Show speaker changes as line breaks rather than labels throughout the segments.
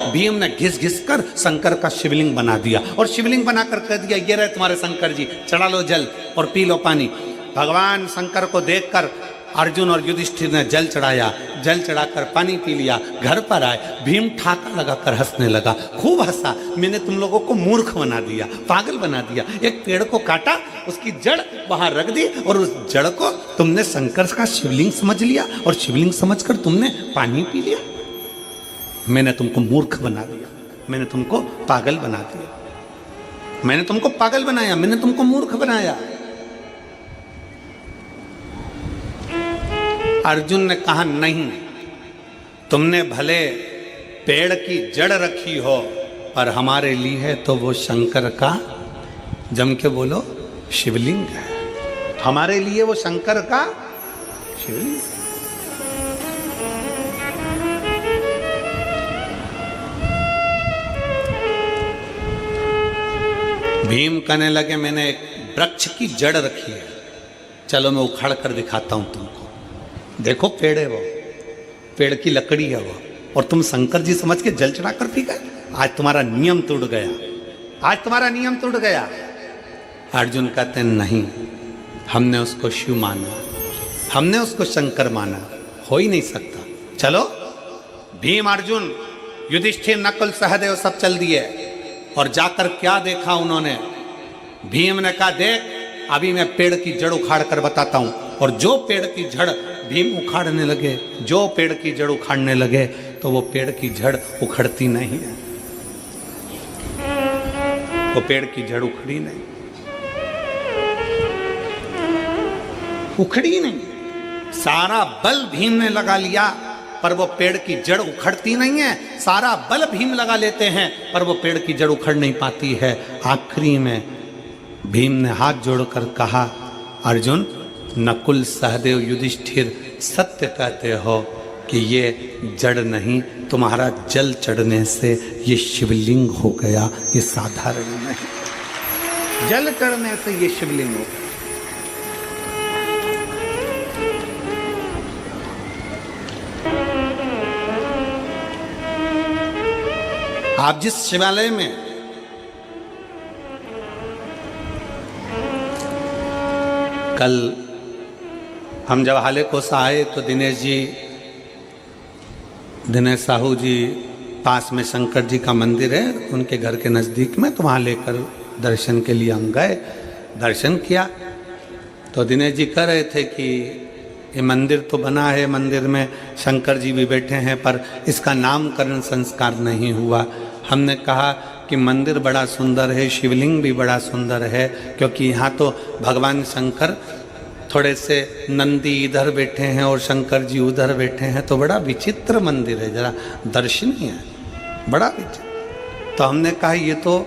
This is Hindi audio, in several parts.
भीम ने घिस घिस कर शंकर का शिवलिंग बना दिया और शिवलिंग बनाकर कह दिया, ये रहे तुम्हारे शंकर जी, चढ़ा लो जल और पी लो पानी। भगवान शंकर को देखकर अर्जुन और युधिष्ठिर ने जल चढ़ाया, जल चढ़ाकर पानी पी लिया। घर पर आए, भीम ठाका लगाकर हंसने लगा, खूब हंसा। मैंने तुम लोगों को मूर्ख बना दिया, पागल बना दिया। एक पेड़ को काटा, उसकी जड़ वहां रख दी और उस जड़ को तुमने शंकर का शिवलिंग समझ लिया और शिवलिंग समझकर तुमने पानी पी लिया। मैंने तुमको मूर्ख बना दिया, मैंने तुमको पागल बना दिया, मैंने तुमको पागल बनाया, मैंने तुमको मूर्ख बनाया। अर्जुन ने कहा, नहीं, तुमने भले पेड़ की जड़ रखी हो पर हमारे लिए है तो वो शंकर का, जम के बोलो, शिवलिंग है। हमारे लिए वो शंकर का शिवलिंग। भीम कहने लगे, मैंने एक वृक्ष की जड़ रखी है, चलो मैं उखाड़ कर दिखाता हूं तुमको। देखो पेड़ है वो, पेड़ की लकड़ी है वो, और तुम शंकर जी समझ के जल चढ़ाकर पी गए। आज तुम्हारा नियम टूट गया, आज तुम्हारा नियम टूट गया। अर्जुन कहते नहीं, हमने उसको शिव माना, हमने उसको शंकर माना, हो ही नहीं सकता। चलो, भीम अर्जुन युधिष्ठिर नकुल सहदेव सब चल दिए और जाकर क्या देखा उन्होंने। भीम ने कहा, देख अभी मैं पेड़ की जड़ उखाड़ कर बताता हूं। और जो पेड़ की जड़ भीम उखाड़ने लगे, जो पेड़ की जड़ उखाड़ने लगे तो वो पेड़ की जड़ उखड़ती नहीं है, वो पेड़ की जड़ उखड़ी नहीं, उखड़ी नहीं। सारा बल भीम ने लगा लिया पर वो पेड़ की जड़ उखड़ती नहीं है। सारा बल भीम लगा लेते हैं पर वो पेड़ की जड़ उखड़ नहीं पाती है। आखिरी में भीम ने हाथ जोड़कर कहा, अर्जुन, नकुल सहदेव युधिष्ठिर सत्य कहते हो कि ये जड़ नहीं, तुम्हारा जल चढ़ने से ये शिवलिंग हो गया, ये साधारण नहीं, जल चढ़ने से ये शिवलिंग हो गया। आप जिस शिवालय में कल हम जब हालेकों से आए तो दिनेश साहू जी पास में शंकर जी का मंदिर है उनके घर के नज़दीक में, तो वहाँ लेकर दर्शन के लिए हम गए, दर्शन किया। तो दिनेश जी कह रहे थे कि ये मंदिर तो बना है, मंदिर में शंकर जी भी बैठे हैं पर इसका नामकरण संस्कार नहीं हुआ। हमने कहा कि मंदिर बड़ा सुंदर है, शिवलिंग भी बड़ा सुंदर है, क्योंकि यहाँ तो भगवान शंकर थोड़े से नंदी इधर बैठे हैं और शंकर जी उधर बैठे हैं, तो बड़ा विचित्र मंदिर है, जरा दर्शनीय है, बड़ा विचित्र। तो हमने कहा ये तो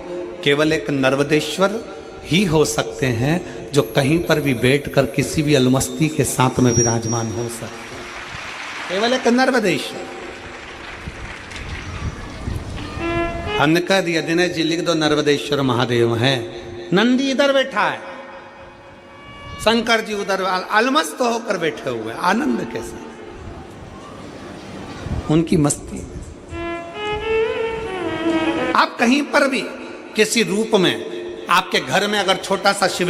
केवल एक नर्मदेश्वर ही हो सकते हैं जो कहीं पर भी बैठकर किसी भी अलमस्ती के साथ में विराजमान हो सकते, केवल एक नर्मदेश्वर। हमने कह दिया, दिनेश जी लिख दो, नर्मदेश्वर महादेव हैं, नंदी इधर बैठा है, शंकर जी उधर अलमस्त होकर बैठे हुए, आनंद के साथ उनकी मस्ती। आप कहीं पर भी किसी रूप में, आपके घर में अगर छोटा सा शिवलिंग